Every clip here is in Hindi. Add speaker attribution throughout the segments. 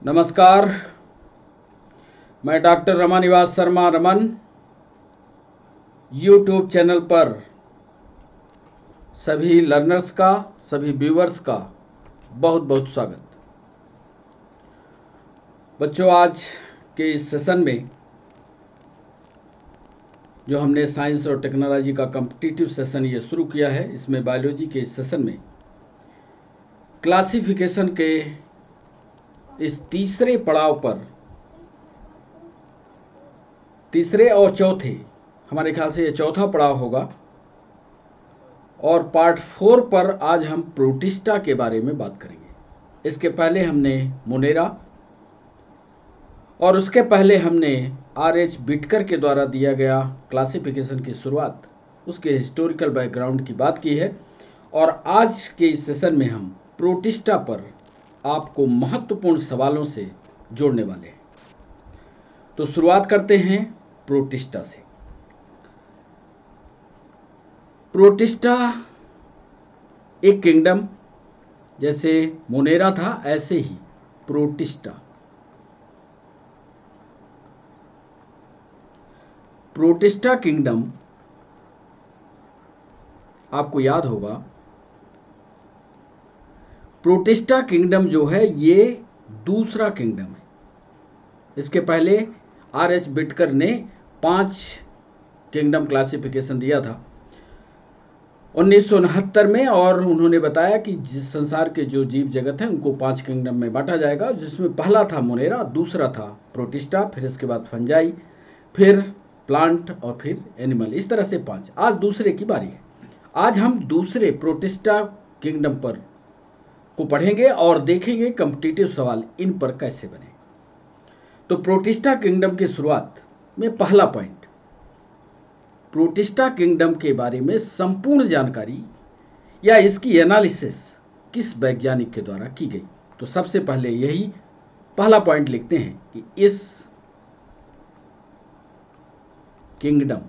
Speaker 1: नमस्कार। मैं doctor Ramanivas Sharma Raman YouTube channel पर सभी लर्नर्स का, सभी व्यूवर्स का बहुत बहुत स्वागत। बच्चों, आज के इस सेशन में जो हमने साइंस और टेक्नोलॉजी का कॉम्पिटिटिव सेशन ये शुरू किया है, इसमें बायोलॉजी के इस सेशन में क्लासिफिकेशन के इस तीसरे पड़ाव पर, तीसरे और चौथे, हमारे ख्याल से ये चौथा पड़ाव होगा, और पार्ट 4 पर आज हम प्रोटिस्टा के बारे में बात करेंगे। इसके पहले हमने मोनेरा और उसके पहले हमने R.H. बिटकर के द्वारा दिया गया क्लासिफिकेशन की शुरुआत, उसके हिस्टोरिकल बैकग्राउंड की बात की है। और आज के इस सेशन में हम प्रोटिस्टा पर आपको महत्वपूर्ण सवालों से जोड़ने वाले हैं। तो शुरुआत करते हैं प्रोटिस्टा से। प्रोटिस्टा एक किंगडम, जैसे मोनेरा था ऐसे ही प्रोटिस्टा। प्रोटिस्टा किंगडम आपको याद होगा, प्रोटिस्टा किंगडम जो है ये दूसरा किंगडम है। इसके पहले R.H. बिटकर ने 5 किंगडम क्लासिफिकेशन दिया था 1969 में, और उन्होंने बताया कि संसार के जो जीव जगत हैं उनको 5 किंगडम में बांटा जाएगा, जिसमें पहला था मोनेरा, दूसरा था प्रोटिस्टा, फिर इसके बाद फंजाई, फिर प्लांट और फिर एनिमल, इस तरह से 5। आज दूसरे की बारी है। आज हम दूसरे प्रोटिस्टा किंगडम पर को पढ़ेंगे और देखेंगे कॉम्पिटिटिव सवाल इन पर कैसे बने। तो प्रोटिस्टा किंगडम की शुरुआत में पहला पॉइंट, प्रोटिस्टा किंगडम के बारे में संपूर्ण जानकारी या इसकी एनालिसिस किस वैज्ञानिक के द्वारा की गई। तो सबसे पहले यही पहला पॉइंट लिखते हैं कि इस किंगडम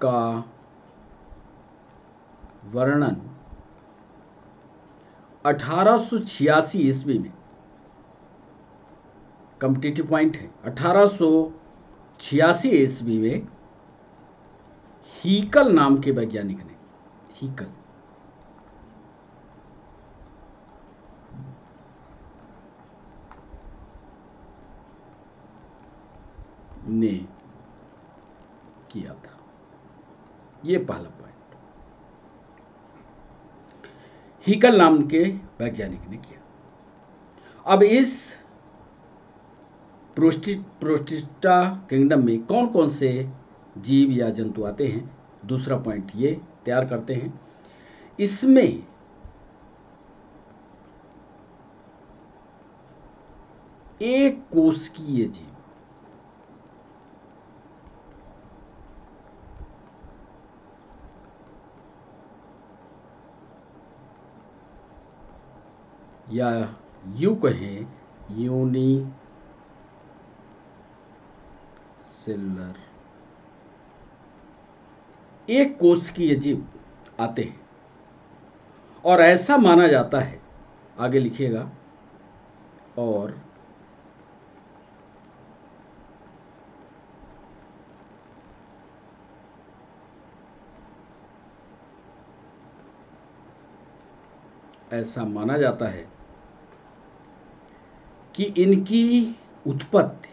Speaker 1: का वर्णन 1886 ईस्वी में, कॉम्पिटिटिव पॉइंट है, 1886 ईस्वी में हीकल नाम के वैज्ञानिक ने, हीकल ने किया था। ये पहला पॉइंट, हीकल नाम के वैज्ञानिक ने किया। अब इस प्रोटिस्टा किंगडम में कौन कौन से जीव या जंतु आते हैं, दूसरा पॉइंट ये तैयार करते हैं। इसमें एक कोशिकीय जीव, या यूं कहें यूनिसेलुलर, एक कोशिकीय जीव आते हैं। और ऐसा माना जाता है, आगे लिखिएगा, और ऐसा माना जाता है कि इनकी उत्पत्ति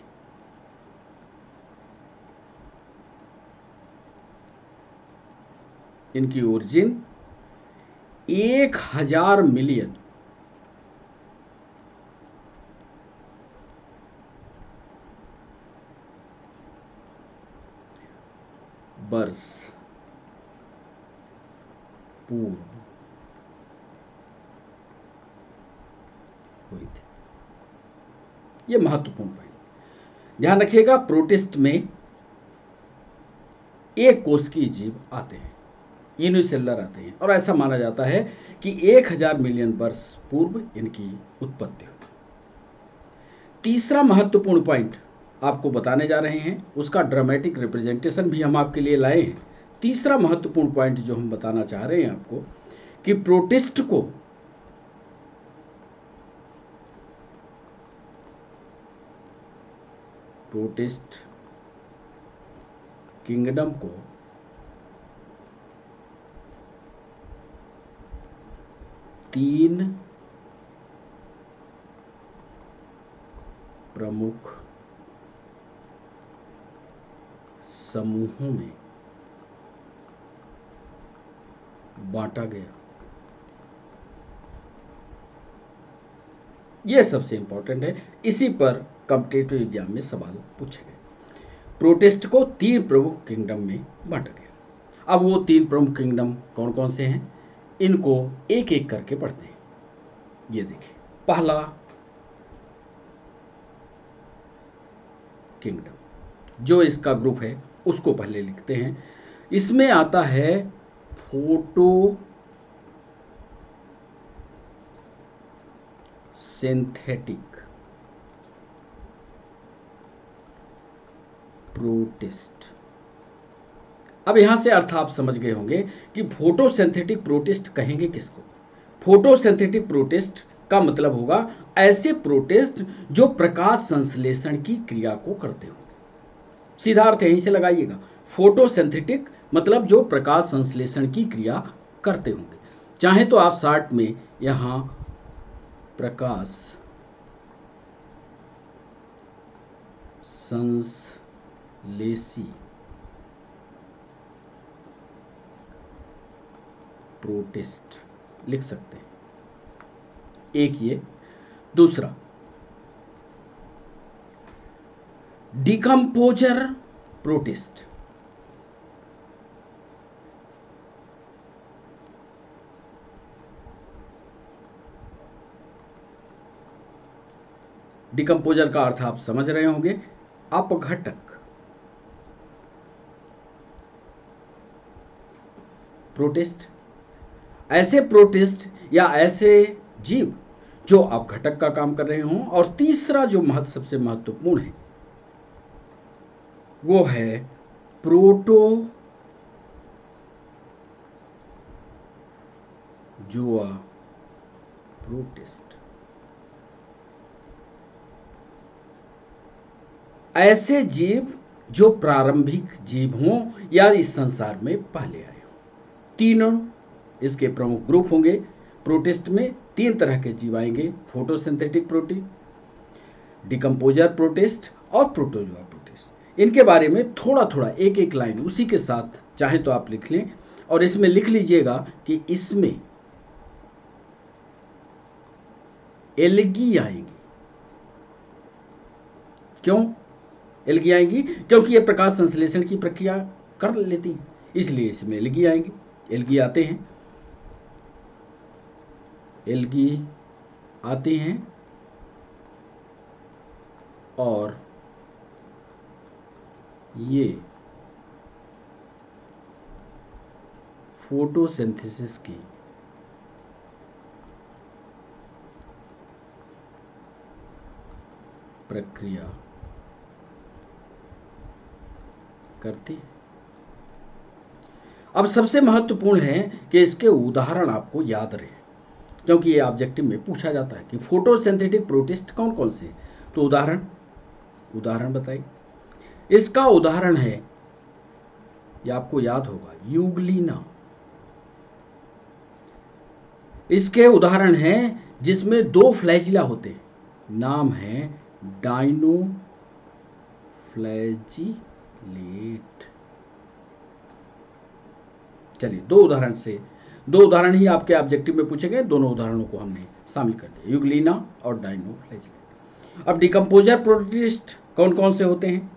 Speaker 1: इनकी ओरिजिन 1000 मिलियन वर्ष पूर्व हुई थी। ये महत्वपूर्ण पॉइंट ध्यान रखिएगा। प्रोटिस्ट में एक कोशिकीय जीव आते हैं, यूनिसेलुलर आते हैं, और ऐसा माना जाता है कि 1000 मिलियन वर्ष पूर्व इनकी उत्पत्ति हुई। तीसरा महत्वपूर्ण पॉइंट आपको बताने जा रहे हैं, उसका ड्रामेटिक रिप्रेजेंटेशन भी हम आपके लिए लाए हैं। तीसरा महत्वपूर्ण पॉइंट जो हम बताना चाह रहे हैं आपको, कि प्रोटिस्ट को प्रोटिस्ट किंगडम को तीन प्रमुख समूहों में बांटा गया। यह सबसे इंपॉर्टेंट है, इसी पर कॉम्पिटिटिव एग्जाम में सवाल पूछे गए। प्रोटेस्ट को तीन प्रमुख किंगडम में बांटा गया। अब वो तीन प्रमुख किंगडम कौन कौन से हैं, इनको एक एक करके पढ़ते हैं। ये देखिए, पहला किंगडम जो इसका ग्रुप है उसको पहले लिखते हैं। इसमें आता है फोटो सिंथेटिक प्रोटिस्ट। अब यहां से अर्थ आप समझ गए होंगे कि फोटोसिंथेटिक प्रोटिस्ट कहेंगे किसको। फोटोसिंथेटिक प्रोटिस्ट का मतलब होगा ऐसे प्रोटिस्ट जो प्रकाश संश्लेषण की क्रिया को करते हो। सीधा अर्थ यहीं से लगाइएगा, फोटोसिंथेटिक मतलब जो प्रकाश संश्लेषण की क्रिया करते होंगे। चाहे तो आप शार्ट में यहां प्रकाश संश्लेषी प्रोटिस्ट लिख सकते हैं, एक ये। दूसरा डिकम्पोजर प्रोटिस्ट। डिकम्पोजर का अर्थ आप समझ रहे होंगे, अपघटक। प्रोटिस्ट ऐसे प्रोटिस्ट या ऐसे जीव जो अपघटक का काम कर रहे हों। और तीसरा जो सबसे महत्वपूर्ण है वो है प्रोटोजोआ प्रोटिस्ट। ऐसे जीव जो प्रारंभिक जीव हों या इस संसार में पहले आए हों। तीनों इसके प्रमुख ग्रुप होंगे। प्रोटिस्ट में तीन तरह के जीव आएंगे, फोटोसिंथेटिक प्रोटिस्ट, डिकम्पोजर प्रोटिस्ट और प्रोटोजोआ प्रोटिस्ट। इनके बारे में थोड़ा थोड़ा एक एक लाइन उसी के साथ चाहे तो आप लिख लें, और इसमें लिख लीजिएगा कि इसमें एल्गी आएंगी। क्यों एल्गी आएंगी? क्योंकि ये प्रकाश संश्लेषण की प्रक्रिया कर लेती हैं, इसलिए इसमें एल्गी आएंगी। एल्गी आते हैं, एल्गी आते हैं और ये फोटोसिंथेसिस की प्रक्रिया करती है। अब सबसे महत्वपूर्ण है कि इसके उदाहरण आपको याद रहे, क्योंकि ये ऑब्जेक्टिव में पूछा जाता है कि फोटोसिंथेटिक प्रोटिस्ट कौन कौन से। तो उदाहरण बताइए। इसका उदाहरण है, ये आपको याद होगा, यूग्लिना। इसके उदाहरण हैं जिसमें दो फ्लैजिला होते हैं, नाम है डाइनोफ्लैजिलेट। चलिए दो उदाहरण ही आपके ऑब्जेक्टिव में पूछे गए, दोनों उदाहरणों को हमने शामिल कर दिया, यूग्लिना और डाइनोफ्लैजिलेट। अब डिकम्पोजर प्रोटिस्ट कौन कौन से होते हैं?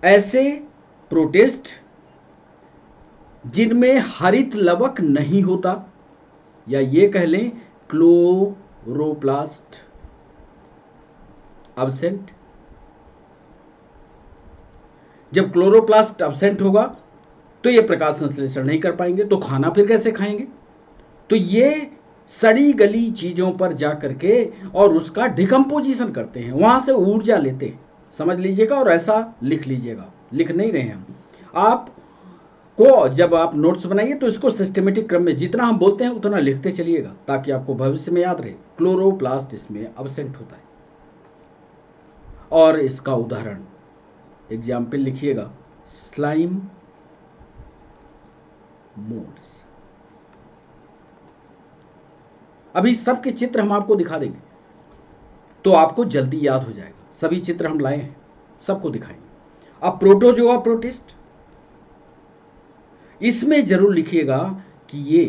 Speaker 1: ऐसे प्रोटिस्ट जिनमें हरित लवक नहीं होता, या ये कह लें क्लोरोप्लास्ट एब्सेंट। जब क्लोरोप्लास्ट एब्सेंट होगा तो ये प्रकाश संश्लेषण नहीं कर पाएंगे, तो खाना फिर कैसे खाएंगे? तो ये सड़ी गली चीजों पर जा करके और उसका डिकम्पोजिशन करते हैं, वहां से ऊर्जा लेते हैं। समझ लीजिएगा और ऐसा लिख लीजिएगा, लिख नहीं रहे हैं हम। आप को जब आप नोट्स बनाइए तो इसको सिस्टमेटिक क्रम में जितना हम बोलते हैं उतना लिखते चलिएगा, ताकि आपको भविष्य में याद रहे। क्लोरोप्लास्ट इसमें अब्सेंट होता है। और इसका उदाहरण एग्जाम्पल लिखिएगा, स्लाइम मोल्ड्स। अभी सबके चित्र हम आपको दिखा देंगे तो आपको जल्दी याद हो जाएगा। सभी चित्र हम लाए हैं, सबको दिखाएंगे। अब प्रोटोजोआ प्रोटिस्ट, इसमें जरूर लिखिएगा कि ये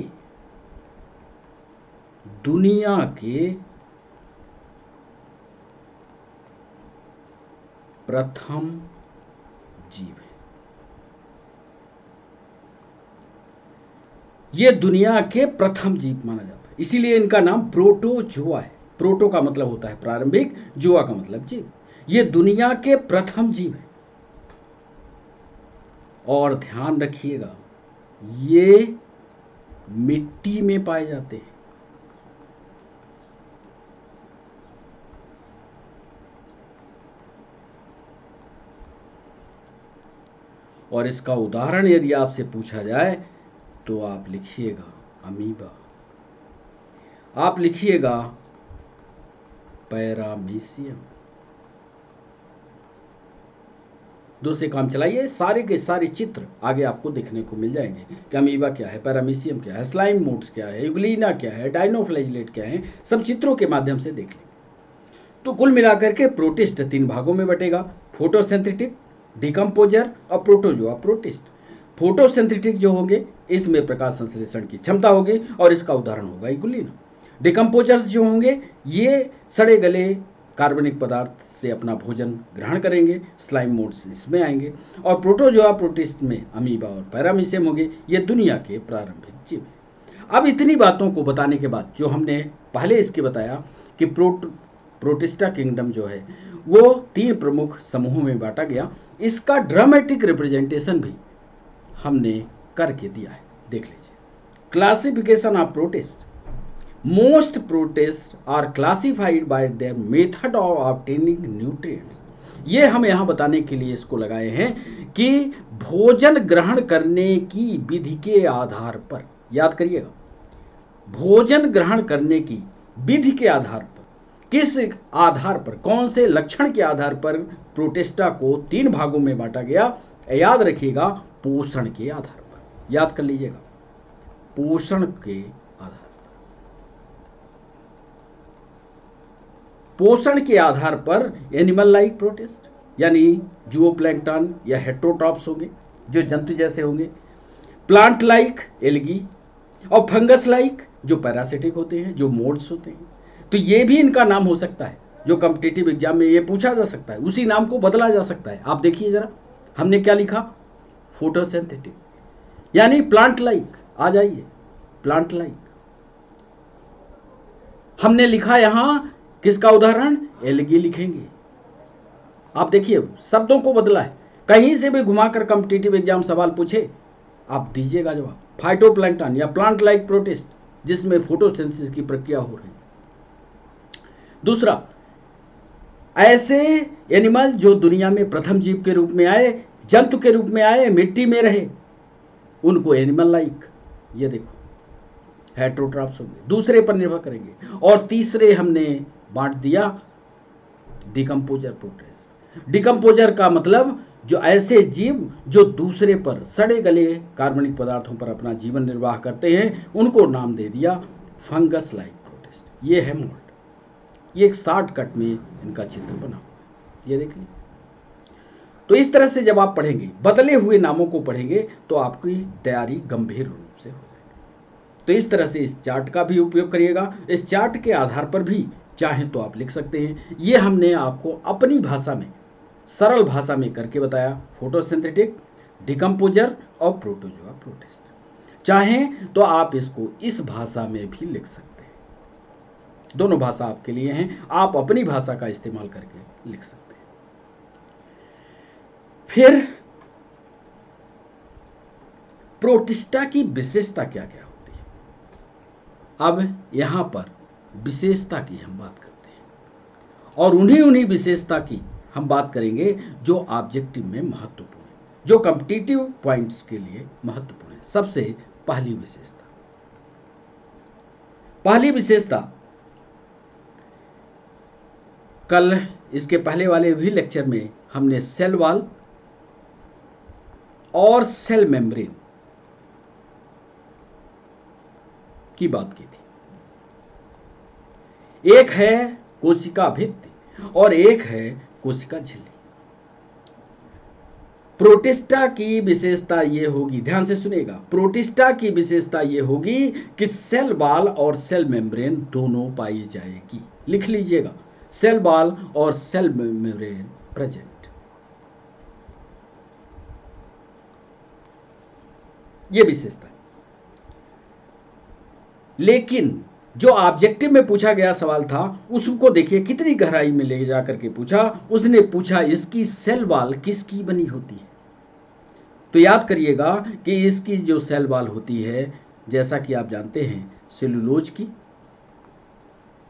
Speaker 1: दुनिया के प्रथम जीव है। ये दुनिया के प्रथम जीव माना जाता है, इसीलिए इनका नाम प्रोटोजोआ है। प्रोटो का मतलब होता है प्रारंभिक, जोआ का मतलब जीव। ये दुनिया के प्रथम जीव है। और ध्यान रखिएगा, ये मिट्टी में पाए जाते हैं। और इसका उदाहरण यदि आपसे पूछा जाए तो आप लिखिएगा अमीबा, आप लिखिएगा पैरामीशियम। दूसरे काम चलाइए, सारे के सारे चित्र आगे आपको देखने को मिल जाएंगे कि अमीबा क्या है, पैरामीशियम क्या है, स्लाइम मोड्स क्या है, यूग्लिना क्या है, डायनोफ्लैजिलेट क्या है, सब चित्रों के माध्यम से देख लेंगे। तो कुल मिलाकर के प्रोटिस्ट 3 भागों में बटेगा, फोटोसिंथेटिक, डिकम्पोजर और प्रोटोजोआ प्रोटिस्ट। फोटोसिंथेटिक जो होंगे इसमें प्रकाश संश्लेषण की क्षमता होगी और इसका उदाहरण होगा यूग्लिना। डिकम्पोजर्स जो होंगे ये सड़े गले कार्बनिक पदार्थ से अपना भोजन ग्रहण करेंगे, स्लाइम मोड्स इसमें आएंगे। और प्रोटोजोआ प्रोटिस्ट में अमीबा और पैरामीशियम होंगे, ये दुनिया के प्रारंभिक जीव। अब इतनी बातों को बताने के बाद जो हमने पहले इसके बताया कि प्रोटिस्टा किंगडम जो है वो 3 प्रमुख समूहों में बांटा गया, इसका ड्रामेटिक रिप्रेजेंटेशन भी हमने करके दिया है, देख लीजिए। Classification of protist, most protists are classified by their method of obtaining nutrients। ये हम यहाँ बताने के लिए इसको लगाए हैं कि भोजन ग्रहण करने की विधि के आधार पर, याद करिएगा, भोजन ग्रहण करने की विधि के आधार पर, किस आधार पर, कौन से लक्षण के आधार पर प्रोटिस्टा को 3 भागों में बांटा गया, याद रखिएगा, पोषण के आधार पर। याद कर लीजिएगा, पोषण के आधार, पोषण के आधार पर एनिमल लाइक प्रोटिस्ट यानी जूओप्लैंक्टन या हेटेरोट्रॉप्स होंगे जो जंतु जैसे होंगे, प्लांट लाइक एल्गी, और फंगस लाइक जो पैरासिटिक होते हैं, जो मोड्स होते हैं। तो ये भी इनका नाम हो सकता है, जो कॉम्पिटिटिव एग्जाम में ये पूछा जा सकता है, उसी नाम को बदला जा सकता है। आप देखिए जरा, हमने क्या लिखा, फोटोसिंथेटिक यानी प्लांट लाइक। आ जाइए, प्लांट लाइक हमने लिखा, यहां किसका उदाहरण, एल्गी लिखेंगे। आप देखिए शब्दों को बदला है, कहीं से भी घुमाकर कॉम्पिटिटिव एग्जाम सवाल पूछे आप दीजिएगा जवाब। फाइटोप्लैंक्टन या प्लांट लाइक प्रोटिस्ट जिसमें फोटोसिंथेसिस की प्रक्रिया हो रही है। दूसरा, ऐसे एनिमल जो दुनिया में प्रथम जीव के रूप में आए, जंतु के रूप में आए, मिट्टी में रहे, उनको एनिमल लाइक, ये देखो हेटेरोट्रॉप्स होंगे, दूसरे पर निर्भर करेंगे। और तीसरे हमने बांट दिया डिकम्पोजर प्रोटिस्ट। डिकम्पोजर का मतलब जो ऐसे जीव जो दूसरे पर सड़े गले कार्बनिक पदार्थों पर अपना जीवन निर्वाह करते हैं, उनको नाम दे दिया फंगस लाइक प्रोटिस्ट। ये है मोल्ड, ये एक शॉर्टकट में इनका चित्र बना हुआ, ये देखिए। तो इस तरह से जब आप पढ़ेंगे, बदले हुए नामों को पढ़ेंगे, तो आपकी तैयारी गंभीर रूप से हो जाएगी। तो इस तरह से इस चार्ट का भी उपयोग करिएगा। इस चार्ट के आधार पर भी चाहें तो आप लिख सकते हैं। ये हमने आपको अपनी भाषा में, सरल भाषा में करके बताया, फोटोसिंथेटिक, डिकम्पोजर और प्रोटोजोआ प्रोटिस्ट। चाहें तो आप इसको इस भाषा में भी लिख सकते हैं, दोनों भाषा आपके लिए हैं, आप अपनी भाषा का इस्तेमाल करके लिख सकते हैं। फिर प्रोटिस्टा की विशेषता क्या क्या होती है, अब यहां पर विशेषता की हम बात करते हैं और उन्हीं विशेषता की हम बात करेंगे जो ऑब्जेक्टिव में महत्वपूर्ण है। जो कॉम्पिटिटिव पॉइंट्स के लिए महत्वपूर्ण है। सबसे पहली विशेषता कल इसके पहले वाले भी लेक्चर में हमने सेल वॉल और सेल मेम्ब्रेन की बात की थी। एक है कोशिका भित्ति और एक है कोशिका झिल्ली। प्रोटिस्टा की विशेषता ये होगी, ध्यान से सुनिएगा, प्रोटिस्टा की विशेषता ये होगी कि सेल वॉल और सेल मेम्ब्रेन दोनों पाई जाएगी। लिख लीजिएगा, सेल वॉल और सेल मेम्ब्रेन प्रेजेंट। ये विशेषता है। लेकिन जो ऑब्जेक्टिव में पूछा गया सवाल था उसको देखिए कितनी गहराई में ले जाकर के पूछा। उसने पूछा इसकी सेल वॉल किसकी बनी होती है। तो याद करिएगा कि इसकी जो सेल वॉल होती है, जैसा कि आप जानते हैं, सेलुलोज की,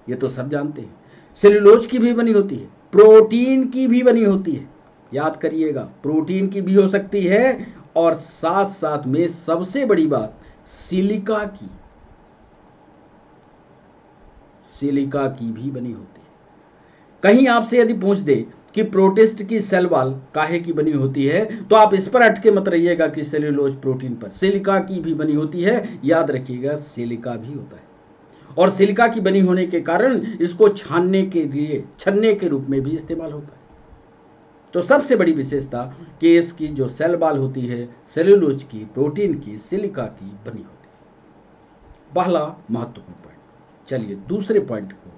Speaker 1: ये तो सब जानते हैं, सेलुलोज की भी बनी होती है, प्रोटीन की भी बनी होती है। याद करिएगा, प्रोटीन की भी हो सकती है और साथ साथ में सबसे बड़ी बात सिलिका की भी बनी होती है। कहीं आपसे यदि पूछ दे कि प्रोटिस्ट की सेल वॉल काहे की बनी होती है, तो आप इस पर अटके मत रहिएगा कि सेलुलोज प्रोटीन पर, सिलिका की भी बनी होती है। याद रखिएगा, सिलिका भी होता है और सिलिका की बनी होने के कारण इसको छानने के लिए छन्ने के रूप में भी इस्तेमाल होता है। तो सबसे बड़ी विशेषता कि इसकी जो सेल वॉल होती है सेलुलोज की, प्रोटीन की, सिलिका की बनी होती है। पहला महत्वपूर्ण पॉइंट। चलिए दूसरे पॉइंट को,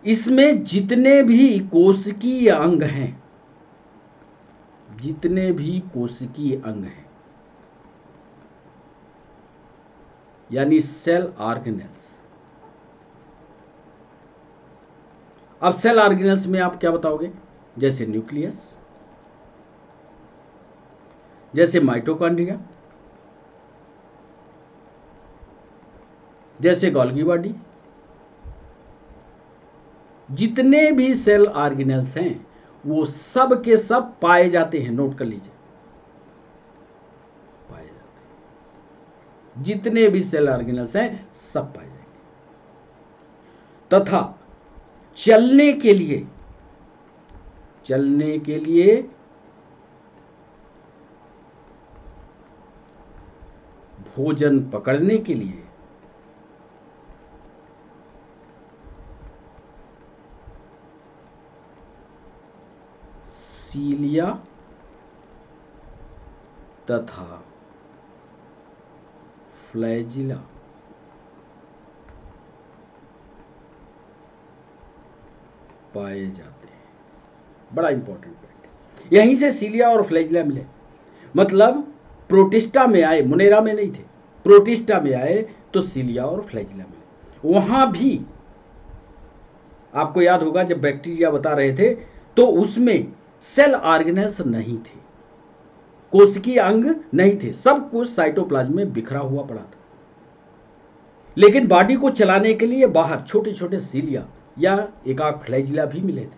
Speaker 1: इसमें जितने भी कोशिकीय अंग हैं, यानी सेल ऑर्गेनेल्स। अब सेल ऑर्गेनेल्स में आप क्या बताओगे? जैसे न्यूक्लियस, जैसे माइटोकॉन्ड्रिया, जैसे गोल्गी बॉडी। जितने भी सेल ऑर्गेनेल्स हैं वो सब के सब पाए जाते हैं। नोट कर लीजिए, पाए जाते हैं। जितने भी सेल ऑर्गेनेल्स हैं सब पाए जाएंगे। तथा चलने के लिए भोजन पकड़ने के लिए सीलिया तथा फ्लैजिला पाए जाते हैं। बड़ा इंपॉर्टेंट पॉइंट, यहीं से सीलिया और फ्लैजिला मिले। मतलब प्रोटिस्टा में आए, मुनेरा में नहीं थे, प्रोटिस्टा में आए तो सीलिया और फ्लैजिला मिले। वहां भी आपको याद होगा जब बैक्टीरिया बता रहे थे तो उसमें सेल ऑर्गेनेल्स नहीं थे, कोशिकीय अंग नहीं थे, सब कुछ साइटोप्लाज्म में बिखरा हुआ पड़ा था। लेकिन बॉडी को चलाने के लिए बाहर छोटे छोटे सीलिया या एकाक फ्लैजिला भी मिले थे,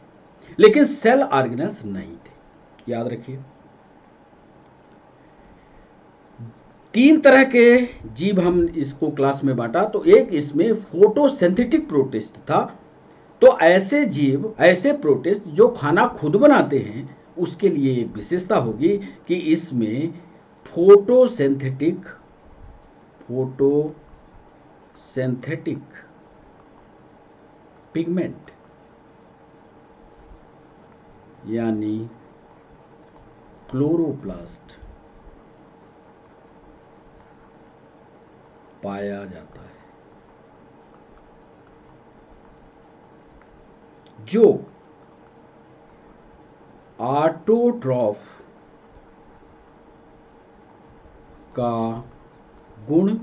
Speaker 1: लेकिन सेल ऑर्गेनेल्स नहीं थे। याद रखिए, 3 तरह के जीव हम इसको क्लास में बांटा। तो एक इसमें फोटोसिंथेटिक प्रोटिस्ट था। तो ऐसे जीव, ऐसे प्रोटिस्ट जो खाना खुद बनाते हैं, उसके लिए एक विशेषता होगी कि इसमें फोटोसिंथेटिक पिगमेंट यानी क्लोरोप्लास्ट पाया जाता है, जो ऑटोट्रॉफ का गुण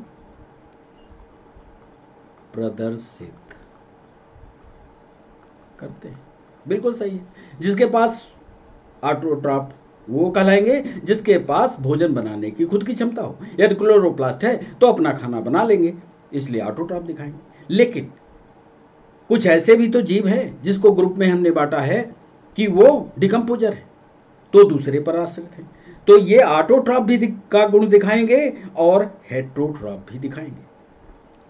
Speaker 1: प्रदर्शित करते हैं। बिल्कुल सही है। जिसके पास ऑटोट्रॉफ वो कहलाएंगे जिसके पास भोजन बनाने की खुद की क्षमता हो। यदि क्लोरोप्लास्ट है तो अपना खाना बना लेंगे, इसलिए ऑटोट्रॉफ दिखाएंगे। लेकिन कुछ ऐसे भी तो जीव हैं जिसको ग्रुप में हमने बांटा है कि वो डिकम्पोजर है। तो दूसरे पर आश्रित हैं। तो ये ऑटोट्रॉफ भी का गुण दिखाएंगे और हेटेरोट्रॉफ भी दिखाएंगे।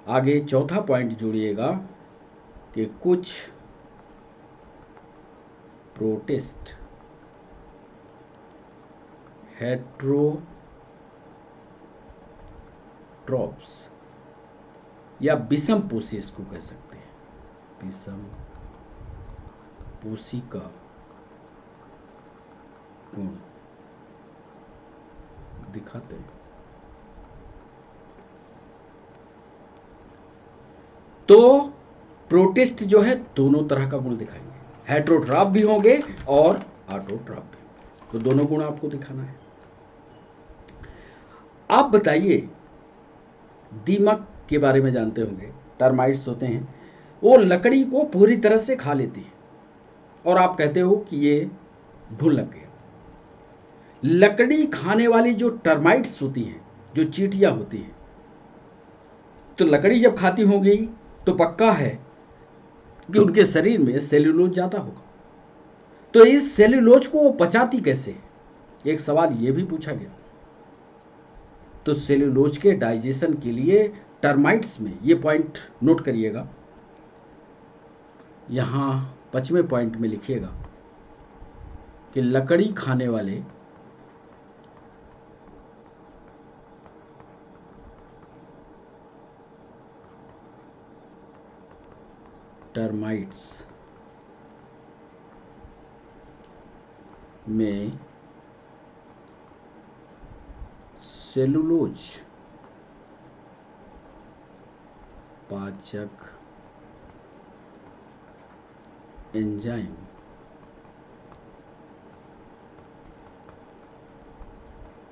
Speaker 1: आगे चौथा पॉइंट जोड़िएगा कि कुछ प्रोटिस्ट हेटेरोट्रॉफ्स या विषम पोषी इसको कह सकते हैं, विषम पोषी का गुण दिखाते हैं। तो प्रोटिस्ट जो है दोनों तरह का गुण दिखाएंगे, हेटेरोट्रॉफ भी होंगे और ऑटोट्रॉफ भी, तो दोनों गुण आपको दिखाना है। आप बताइए, दीमक के बारे में जानते होंगे, टर्माइट्स होते हैं, वो लकड़ी को पूरी तरह से खा लेती है और आप कहते हो कि ये घुन लग गया। लकड़ी खाने वाली जो टर्माइट्स होती हैं, जो चींटियां होती हैं, तो लकड़ी जब खाती होंगी तो पक्का है कि उनके शरीर में सेल्यूलोज जाता होगा। तो इस सेल्यूलोज को वो पचाती कैसे, एक सवाल ये भी पूछा गया। तो सेल्यूलोज के डाइजेशन के लिए टर्माइट्स में, ये पॉइंट नोट करिएगा, यहां 5वें पॉइंट में लिखिएगा कि लकड़ी खाने वाले टर्माइट्स में सेलुलोज पाचक एंजाइम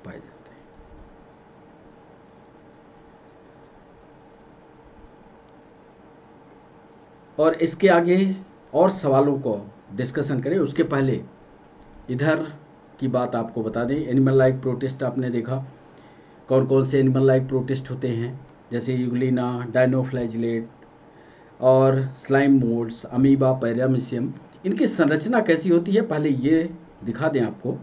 Speaker 1: पाए जाते हैं। और इसके आगे और सवालों को डिस्कशन करें, उसके पहले इधर की बात आपको बता दें। एनिमल लाइक प्रोटिस्ट आपने देखा, कौन कौन से एनिमल लाइक प्रोटिस्ट होते हैं, जैसे यूग्लिना, डायनोफ्लैजिलेट और स्लाइम मोल्ड्स, अमीबा, पैरामीशियम। इनकी संरचना कैसी होती है पहले ये दिखा दें आपको।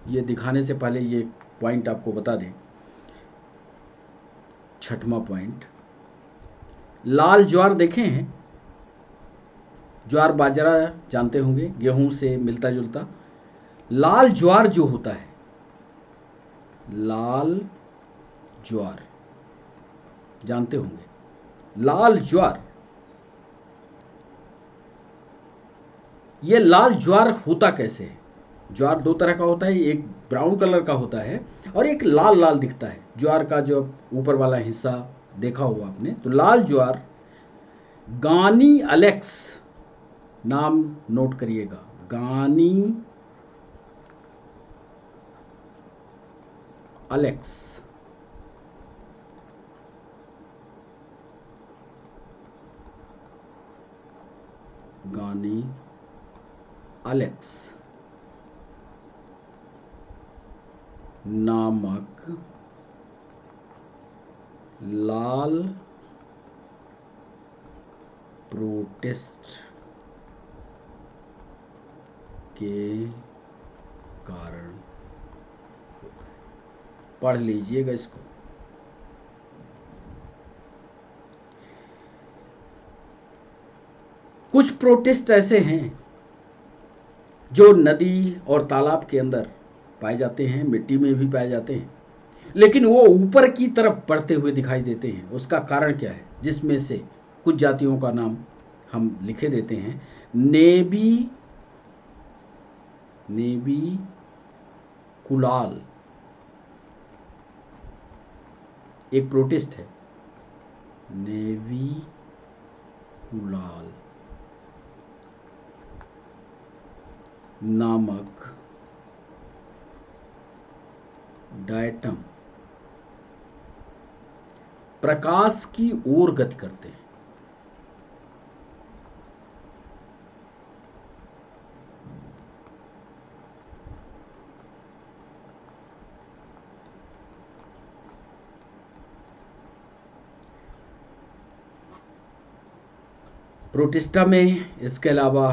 Speaker 1: ये दिखाने से पहले ये पॉइंट आपको बता दें, 6वां पॉइंट, लाल ज्वार देखे हैं, ज्वार बाजरा जानते होंगे, गेहूं से मिलता जुलता। लाल ज्वार जो होता है, लाल ज्वार जानते होंगे, लाल ज्वार, ये लाल ज्वार होता कैसे है? ज्वार दो तरह का होता है, एक ब्राउन कलर का होता है और एक लाल लाल दिखता है। ज्वार का जो ऊपर वाला हिस्सा देखा होगा आपने, तो लाल ज्वार गानी अलेक्स, नाम नोट करिएगा, गानी अलेक्स, गानी अलेक्स नामक लाल प्रोटिस्ट के कारण होता है। पढ़ लीजिएगा इसको। कुछ प्रोटिस्ट ऐसे हैं जो नदी और तालाब के अंदर पाए जाते हैं, मिट्टी में भी पाए जाते हैं, लेकिन वो ऊपर की तरफ बढ़ते हुए दिखाई देते हैं। उसका कारण क्या है? जिसमें से कुछ जातियों का नाम हम लिखे देते हैं। नेबी कुलाल एक प्रोटिस्ट है, नेवी कुलाल नामक डायटम प्रकाश की ओर गति करते हैं। प्रोटिस्टा में इसके अलावा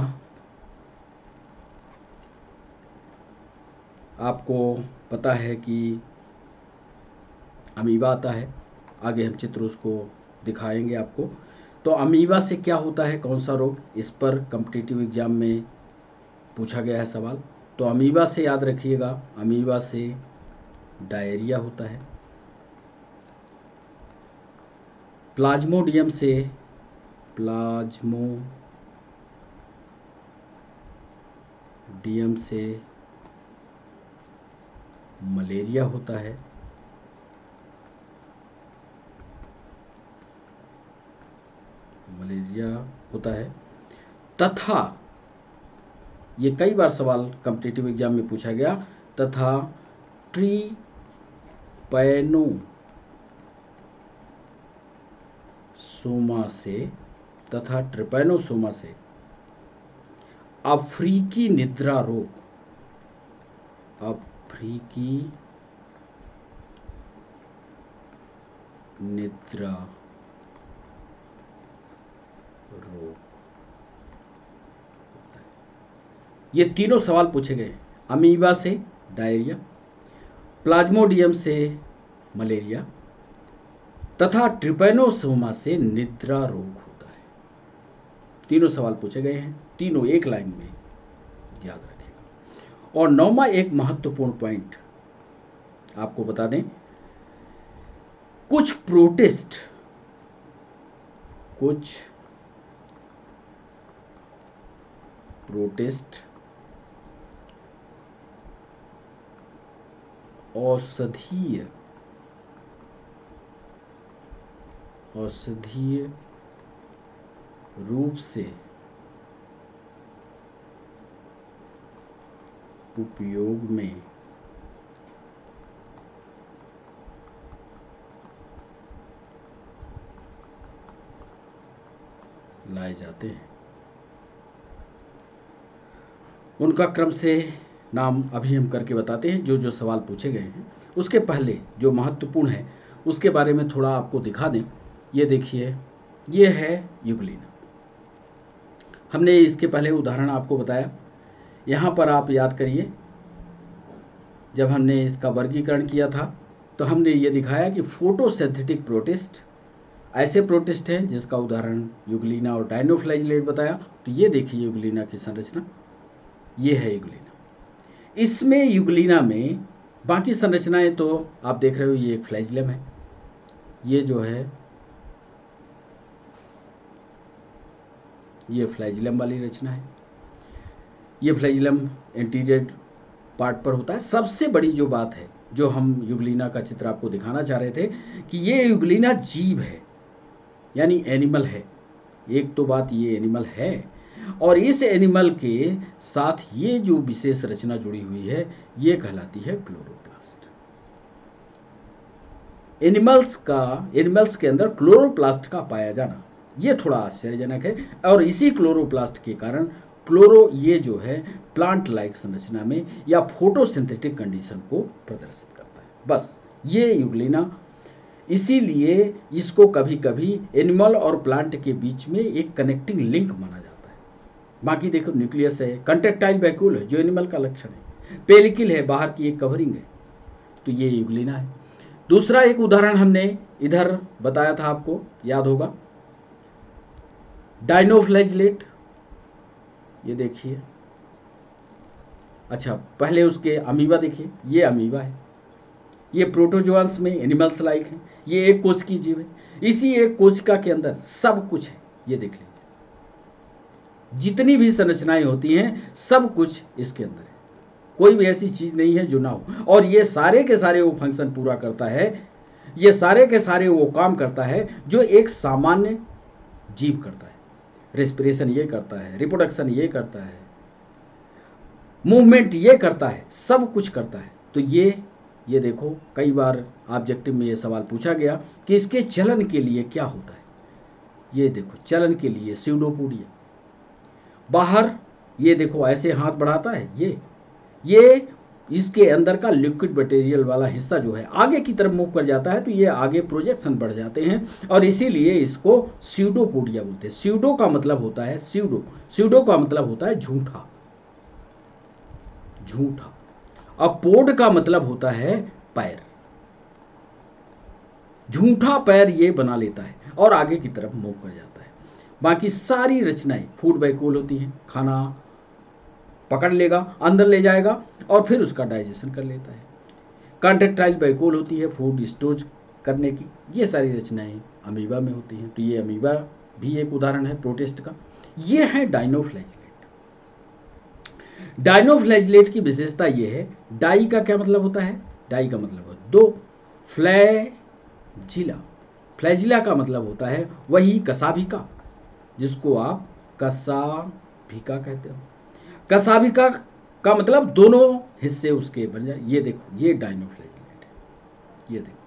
Speaker 1: आपको पता है कि अमीबा आता है, आगे हम चित्र उसको दिखाएंगे आपको। तो अमीबा से क्या होता है, कौन सा रोग, इस पर कॉम्पिटिटिव एग्जाम में पूछा गया है सवाल। तो अमीबा से याद रखिएगा, अमीबा से डायरिया होता है। प्लाज्मोडियम से मलेरिया होता है। तथा ये कई बार सवाल कॉम्पिटिटिव एग्जाम में पूछा गया, तथा ट्रिपैनोसोमा से अफ्रीकी निद्रा रोग, ये तीनों सवाल पूछे गए। अमीबा से डायरिया, प्लाज्मोडियम से मलेरिया तथा ट्रिपैनोसोमा से निद्रा रोग होता है। तीनों सवाल पूछे गए हैं, तीनों एक लाइन में, याद रखिएगा। और 9वां एक महत्वपूर्ण पॉइंट आपको बता दें, कुछ प्रोटिस्ट औषधीय रूप से उपयोग में लाए जाते हैं। उनका क्रम से नाम अभी हम करके बताते हैं। जो सवाल पूछे गए हैं उसके पहले जो महत्वपूर्ण है उसके बारे में थोड़ा आपको दिखा दें। ये देखिए, ये है यूग्लिना। हमने इसके पहले उदाहरण आपको बताया। यहाँ पर आप याद करिए, जब हमने इसका वर्गीकरण किया था तो हमने ये दिखाया कि फोटोसिंथेटिक प्रोटिस्ट ऐसे प्रोटिस्ट हैं जिसका उदाहरण यूग्लिना और डायनोफ्लाइजिलेट बताया। तो ये देखिए यूग्लिना की संरचना, ये है यूग्लिना। इसमें यूग्लिना में बाकी संरचनाएं तो आप देख रहे हो, ये एक फ्लैजिलम है, ये जो है ये फ्लैजिलम वाली रचना है। ये फ्लैजिलम एंटीरियर पार्ट पर होता है। सबसे बड़ी जो बात है, जो हम यूग्लिना का चित्र आपको दिखाना चाह रहे थे, कि ये यूग्लिना जीव है, यानी एनिमल है। एक तो बात, ये एनिमल है, और इस एनिमल के साथ ये जो विशेष रचना जुड़ी हुई है ये कहलाती है क्लोरोप्लास्ट। एनिमल्स के अंदर क्लोरोप्लास्ट का पाया जाना ये थोड़ा आश्चर्यजनक है, और इसी क्लोरोप्लास्ट के कारण ये जो है प्लांट लाइक संरचना में या फोटोसिंथेटिक कंडीशन को प्रदर्शित करता है। बस ये यूग्लिना, इसीलिए इसको कभी कभी एनिमल और प्लांट के बीच में एक कनेक्टिंग लिंक माना जाता है। बाकी देखो, न्यूक्लियस है, कंट्रैक्टाइल वैक्यूल है जो एनिमल का लक्षण है, पेलिकिल है, बाहर की एक कवरिंग है, तो ये यूग्लिना है। दूसरा एक उदाहरण हमने इधर बताया था, आपको याद होगा, डायनोफ्लाइजिलेट। ये देखिए, अच्छा पहले उसके अमीबा देखिए, ये अमीबा है, ये प्रोटोजोआंस में एनिमल्स लाइक है, ये एक कोश की जीव है। इसी एक कोशिका के अंदर सब कुछ है, ये देख लीजिए, जितनी भी संरचनाएं होती हैं सब कुछ इसके अंदर है, कोई भी ऐसी चीज नहीं है जो ना हो। और ये सारे के सारे वो फंक्शन पूरा करता है, ये सारे के सारे वो काम करता है जो एक सामान्य जीव करता है। रेस्पिरेशन ये करता है, रिप्रोडक्शन ये करता है, मूवमेंट ये करता है, सब कुछ करता है। तो ये देखो, कई बार ऑब्जेक्टिव में ये सवाल पूछा गया कि इसके चलन के लिए क्या होता है। ये देखो, चलन के लिए स्यूडोपोडिया, बाहर ये देखो ऐसे हाथ बढ़ाता है, ये इसके अंदर का लिक्विड मटेरियल वाला हिस्सा जो है आगे की तरफ मूव कर जाता है, तो ये आगे प्रोजेक्शन बढ़ जाते हैं, और इसीलिए इसको स्यूडोपोडिया बोलते हैं। स्यूडो का मतलब होता है झूठा। अब पोड का मतलब होता है पैर, झूठा पैर ये बना लेता है और आगे की तरफ मूव कर जाता है। बाकी सारी रचनाएं फूड बैकहोल होती हैं, खाना पकड़ लेगा, अंदर ले जाएगा और फिर उसका डाइजेशन कर लेता है। कॉन्ट्रेक्टाइल बैकहोल होती है फूड स्टोर करने की। ये सारी रचनाएं अमीबा में होती हैं। तो ये अमीबा भी एक उदाहरण है प्रोटिस्ट का। ये है डाइनोफ्लैजिलेट। डाइनोफ्लैजिलेट की विशेषता ये है, डाई का क्या मतलब होता है, डाई का मतलब है दो, फ्लैजिला, फ्लैजिला का मतलब होता है वही कसाभिका, जिसको आप कसाभिका कहते हो। कसाभिका का मतलब दोनों हिस्से उसके बन जाए। ये देखो, ये डाइनोफ्लैजिलेट है, ये देखो,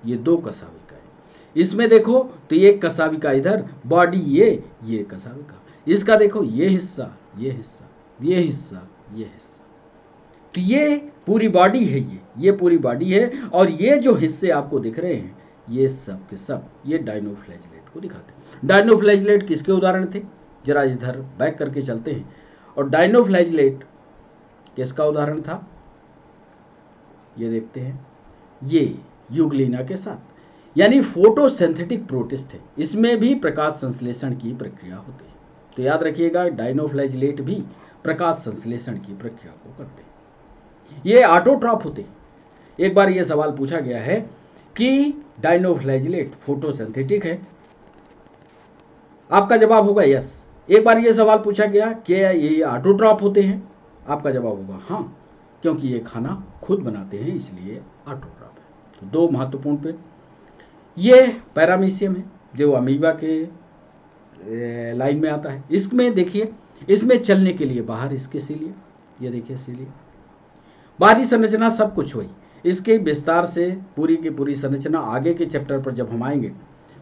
Speaker 1: ये दो कसाभिका है। इसमें देखो तो ये कसाभिका इधर, बॉडी ये कसाभिका, इसका देखो ये हिस्सा, ये हिस्सा, ये हिस्सा, ये हिस्सा। तो ये पूरी बॉडी है, ये पूरी बॉडी है। और ये जो हिस्से आपको दिख रहे हैं ये सब के सब ये डाइनोफ्लैजिलेट को दिखाते हैं। डाइनोफ्लैजिलेट किसके उदाहरण थे, जरा इधर बैक करके चलते हैं। और डाइनोफ्लैजिलेट किसका उदाहरण था, ये देखते हैं, ये यूग्लिना के साथ, यानी फोटोसिंथेटिक प्रोटिस्ट है। इसमें भी प्रकाश संश्लेषण की प्रक्रिया होती है। तो याद रखिएगा, डाइनोफ्लैजिलेट भी प्रकाश संश्लेषण की प्रक्रिया को करते हैं। ये ऑटोट्रॉफ होते हैं। एक बार ये सवाल पूछा गया है कि डाइनोफ्लैजिलेट फोटोसिंथेटिक है, आपका जवाब होगा यस। एक बार ये सवाल पूछा गया कि ये ऑटोट्रॉफ होते हैं, आपका जवाब होगा हाँ, क्योंकि ये खाना खुद बनाते हैं इसलिए ऑटोट्रॉफ है। तो दो महत्वपूर्ण पे, ये पैरामीशियम है जो अमीबा के लाइन में आता है। इसमें देखिए, इसमें चलने के लिए बाहर इसके सीलिए, ये देखिए सीलिए, बाहरी संरचना सब कुछ हुई। इसके विस्तार से पूरी की पूरी संरचना आगे के चैप्टर पर जब हम आएंगे,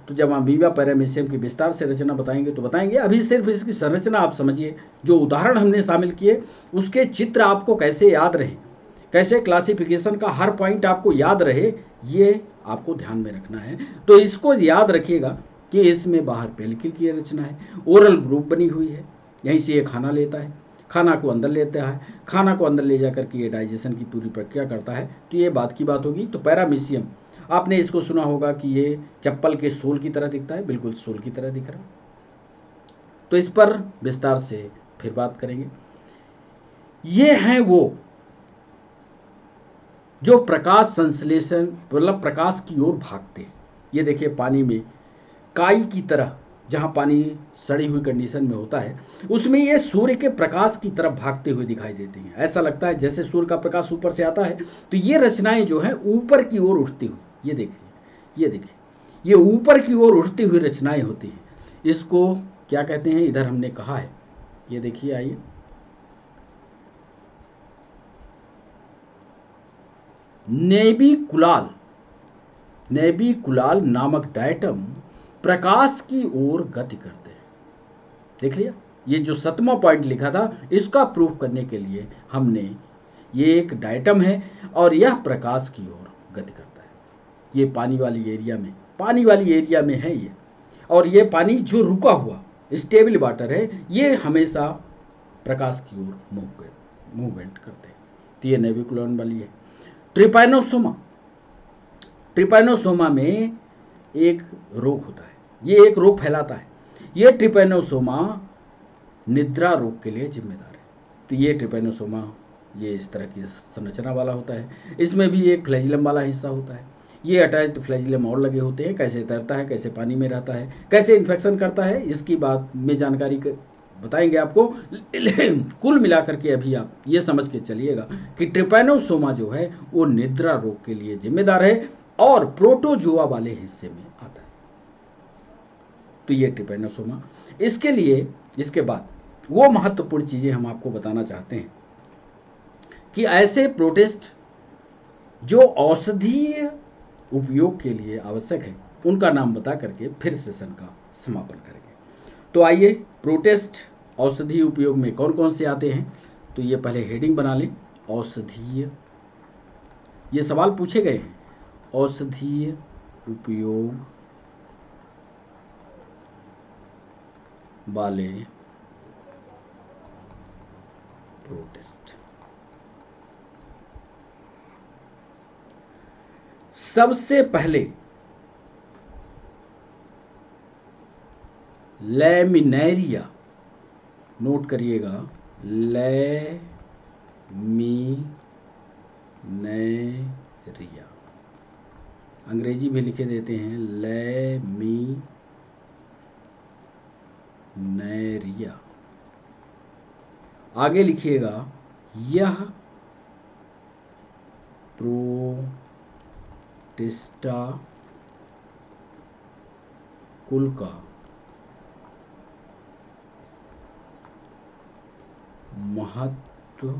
Speaker 1: तो जब अमीबा पैरामीशियम की विस्तार से रचना बताएंगे तो बताएंगे। अभी सिर्फ इसकी संरचना आप समझिए, जो उदाहरण हमने शामिल किए उसके चित्र आपको कैसे याद रहे, कैसे क्लासिफिकेशन का हर पॉइंट आपको याद रहे, ये आपको ध्यान में रखना है। तो इसको याद रखिएगा कि इसमें बाहर पेलिकल की रचना है, ओरल ग्रुप बनी हुई है, यहीं से ये खाना लेता है, खाना को अंदर लेता है, खाना को अंदर ले जाकर के ये डाइजेशन की पूरी प्रक्रिया करता है। तो ये बात की बात होगी। तो पैरामीशियम, आपने इसको सुना होगा कि ये चप्पल के सोल की तरह दिखता है, बिल्कुल सोल की तरह दिख रहा है। तो इस पर विस्तार से फिर बात करेंगे। ये हैं वो जो प्रकाश संश्लेषण मतलब प्रकाश की ओर भागते हैं। ये देखिए पानी में काई की तरह, जहाँ पानी सड़ी हुई कंडीशन में होता है, उसमें ये सूर्य के प्रकाश की तरफ भागते हुए दिखाई देती हैं। ऐसा लगता है जैसे सूर्य का प्रकाश ऊपर से आता है। तो ये रचनाएं जो हैं ऊपर की ओर उठती हुई, ये देखिए, ये देखिए, ये ऊपर की ओर उठती हुई रचनाएं होती हैं। इसको क्या कहते हैं, इधर हमने कहा है, ये देखिए, आइए, नेबिकुलाल, नेबिकुलाल नामक डायटम प्रकाश की ओर गति करते हैं। देख लिया, ये जो 7वां पॉइंट लिखा था इसका प्रूफ करने के लिए हमने, ये एक डायटम है और यह प्रकाश की ओर गति करता है। ये पानी वाली एरिया में, पानी वाली एरिया में है ये, और ये पानी जो रुका हुआ स्टेबल वाटर है, ये हमेशा प्रकाश की ओर मूवमेंट करते हैं। तो ये नेबिकुलम वाली है। ट्रिपैनोसोमा, ट्रिपैनोसोमा में एक रोग होता है, ये एक रोग फैलाता है। ये ट्रिपैनोसोमा निद्रा रोग के लिए जिम्मेदार है। तो ये ट्रिपैनोसोमा ये इस तरह की संरचना वाला होता है। इसमें भी एक फ्लैजिलम वाला हिस्सा होता है। ये अटैच्ड फ्लैजिलम और लगे होते हैं। कैसे तैरता है, कैसे पानी में रहता है, कैसे इन्फेक्शन करता है, इसकी बात में जानकारी बताएंगे आपको। कुल मिलाकर के अभी आप ये समझ के चलिएगा कि ट्रिपैनोसोमा जो है वो निद्रा रोग के लिए जिम्मेदार है और प्रोटोजोआ वाले हिस्से में आता है। तो ये ट्रिपैनोसोमा, इसके लिए, इसके बाद वो महत्वपूर्ण चीजें हम आपको बताना चाहते हैं कि ऐसे प्रोटिस्ट जो औषधीय उपयोग के लिए आवश्यक है, उनका नाम बता करके फिर सेशन का समापन करेंगे। तो आइए, प्रोटिस्ट औषधीय उपयोग में कौन कौन से आते हैं। तो ये पहले हेडिंग बना लें, औषधीय, ये सवाल पूछे गए हैं, औषधीय उपयोग वाले प्रोटिस्ट। सबसे पहले लैमिनेरिया, नोट करिएगा, लैमिनेरिया, अंग्रेजी भी लिखे देते हैं लैमिनेरिया। आगे लिखिएगा, यह प्रोटिस्टा कुल का महत्वपूर्ण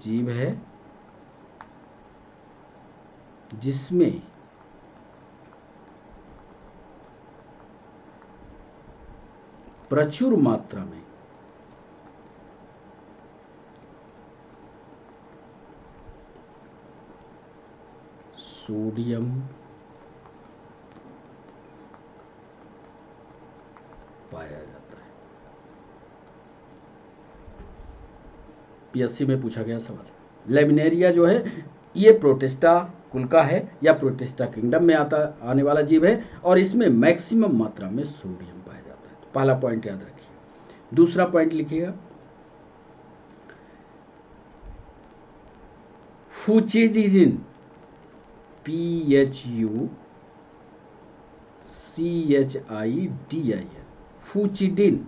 Speaker 1: जीव है, जिसमें प्रचुर मात्रा में सोडियम पाया जाता है। पीएससी में पूछा गया सवाल। लैमिनेरिया जो है ये प्रोटिस्टा कुल का है या प्रोटिस्टा किंगडम में आने वाला जीव है और इसमें मैक्सिमम मात्रा में सोडियम पाया जाता है। तो पहला पॉइंट याद रखिए। दूसरा पॉइंट लिखिएगा, फुचिडिन, PHUCHIDIN, फुचिडिन,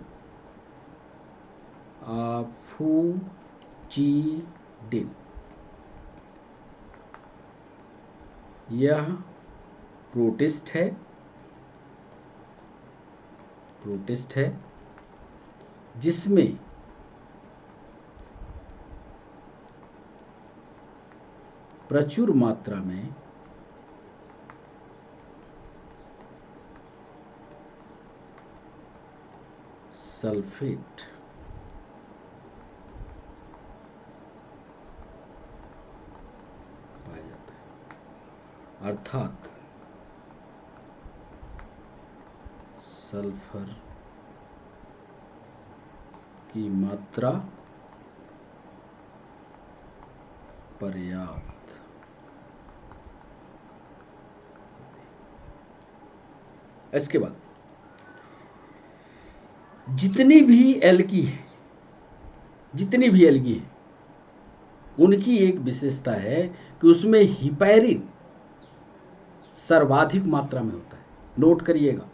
Speaker 1: फुचिडिन, यह प्रोटिस्ट है जिसमें प्रचुर मात्रा में सल्फेट पाया जाता है, अर्थात सल्फर की मात्रा पर्याप्त। इसके बाद जितनी भी एल्गी है, उनकी एक विशेषता है कि उसमें हिपैरिन सर्वाधिक मात्रा में होता है। नोट करिएगा,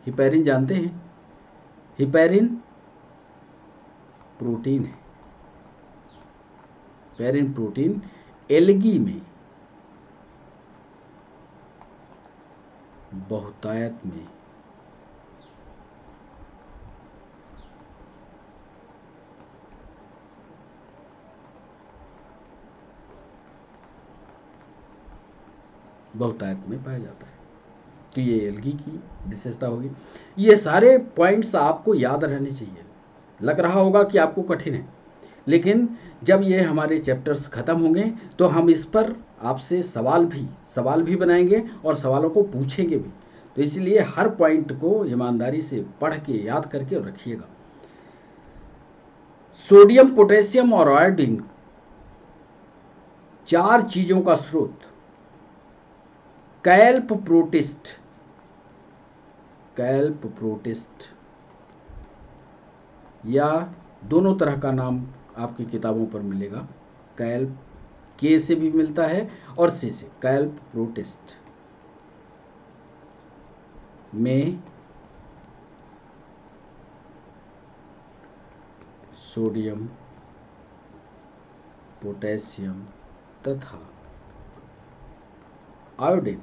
Speaker 1: हिपैरिन जानते हैं, हिपैरिन प्रोटीन है। हिपैरिन प्रोटीन एल्गी में बहुतायत में पाया जाता है। तो ये एल्गी की विशेषता होगी। ये सारे पॉइंट्स आपको याद रहने चाहिए। लग रहा होगा कि आपको कठिन है, लेकिन जब ये हमारे चैप्टर्स खत्म होंगे तो हम इस पर आपसे सवाल भी बनाएंगे और सवालों को पूछेंगे भी। तो इसलिए हर पॉइंट को ईमानदारी से पढ़ के याद करके रखिएगा। सोडियम, पोटेशियम और आयोडीन 4 चीजों का स्रोत कैल्प प्रोटिस्ट या दोनों तरह का नाम आपकी किताबों पर मिलेगा। कैल्प के से भी मिलता है और से कैल्प प्रोटिस्ट में सोडियम, पोटेशियम तथा आयोडीन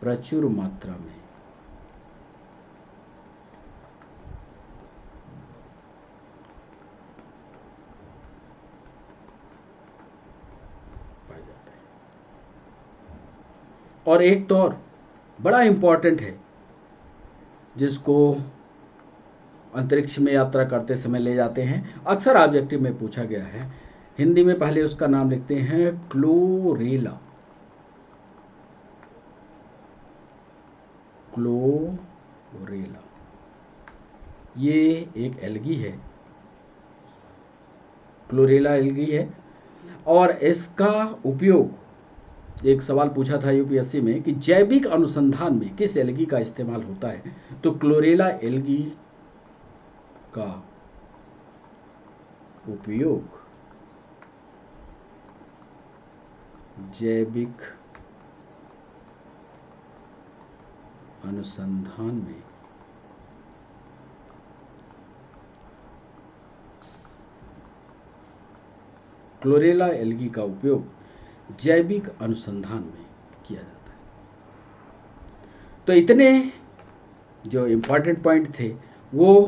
Speaker 1: प्रचुर मात्रा में पाया जाता है। और एक तो और बड़ा इंपॉर्टेंट है, जिसको अंतरिक्ष में यात्रा करते समय ले जाते हैं, अक्सर ऑब्जेक्टिव में पूछा गया है। हिंदी में पहले उसका नाम लिखते हैं क्लोरेला। क्लोरेला, ये एक एल्गी है, क्लोरेला एल्गी है। और इसका उपयोग, एक सवाल पूछा था यूपीएससी में कि जैविक अनुसंधान में किस एल्गी का इस्तेमाल होता है, तो क्लोरेला एल्गी का उपयोग जैविक अनुसंधान में क्लोरेला एल्गी का उपयोग जैविक अनुसंधान में किया जाता है। तो इतने जो इम्पॉर्टेंट पॉइंट थे वो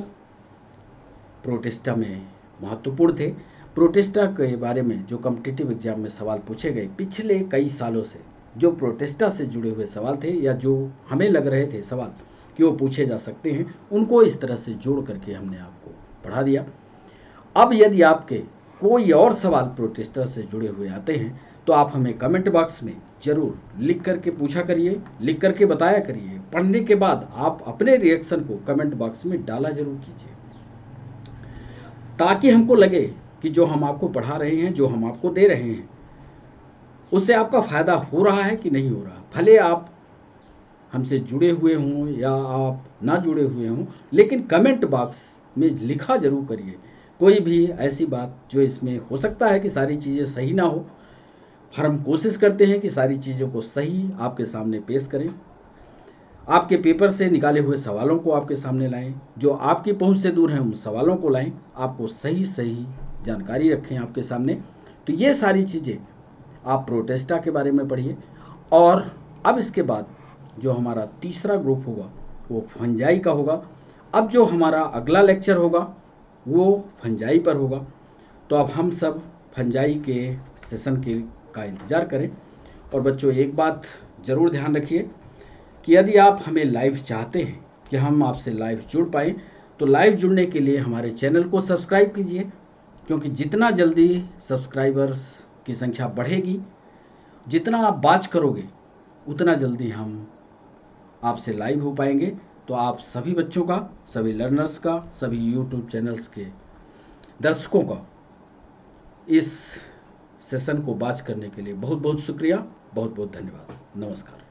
Speaker 1: प्रोटिस्टा में महत्वपूर्ण थे। प्रोटिस्टा के बारे में जो कॉम्पिटिटिव एग्जाम में सवाल पूछे गए पिछले कई सालों से, जो प्रोटिस्टा से जुड़े हुए सवाल थे या जो हमें लग रहे थे सवाल कि वो पूछे जा सकते हैं, उनको इस तरह से जोड़ करके हमने आपको पढ़ा दिया। अब यदि आपके कोई और सवाल प्रोटिस्टा से जुड़े हुए आते हैं तो आप हमें कमेंट बॉक्स में ज़रूर लिख करके पूछा करिए, लिख करके बताया करिए। पढ़ने के बाद आप अपने रिएक्शन को कमेंट बॉक्स में डाला जरूर कीजिए, ताकि हमको लगे कि जो हम आपको पढ़ा रहे हैं, जो हम आपको दे रहे हैं, उससे आपका फ़ायदा हो रहा है कि नहीं हो रहा। भले आप हमसे जुड़े हुए हों या आप ना जुड़े हुए हों, लेकिन कमेंट बॉक्स में लिखा जरूर करिए कोई भी ऐसी बात जो इसमें हो सकता है कि सारी चीज़ें सही ना हो। हर हम कोशिश करते हैं कि सारी चीज़ों को सही आपके सामने पेश करें, आपके पेपर से निकाले हुए सवालों को आपके सामने लाएं, जो आपकी पहुंच से दूर हैं उन सवालों को लाएं, आपको सही सही जानकारी रखें आपके सामने। तो ये सारी चीज़ें आप प्रोटिस्टा के बारे में पढ़िए। और अब इसके बाद जो हमारा तीसरा ग्रुप होगा वो फंजाई का होगा। अब जो हमारा अगला लेक्चर होगा वो फंजाई पर होगा। तो अब हम सब फंजाई के सेशन का इंतज़ार करें। और बच्चों, एक बात ज़रूर ध्यान रखिए कि यदि आप हमें लाइव चाहते हैं कि हम आपसे लाइव जुड़ पाएँ, तो लाइव जुड़ने के लिए हमारे चैनल को सब्सक्राइब कीजिए, क्योंकि जितना जल्दी सब्सक्राइबर्स की संख्या बढ़ेगी, जितना आप बात करोगे, उतना जल्दी हम आपसे लाइव हो पाएंगे। तो आप सभी बच्चों का, सभी लर्नर्स का, सभी यूट्यूब चैनल्स के दर्शकों का इस सेशन को वॉच करने के लिए बहुत बहुत शुक्रिया, बहुत बहुत धन्यवाद। नमस्कार।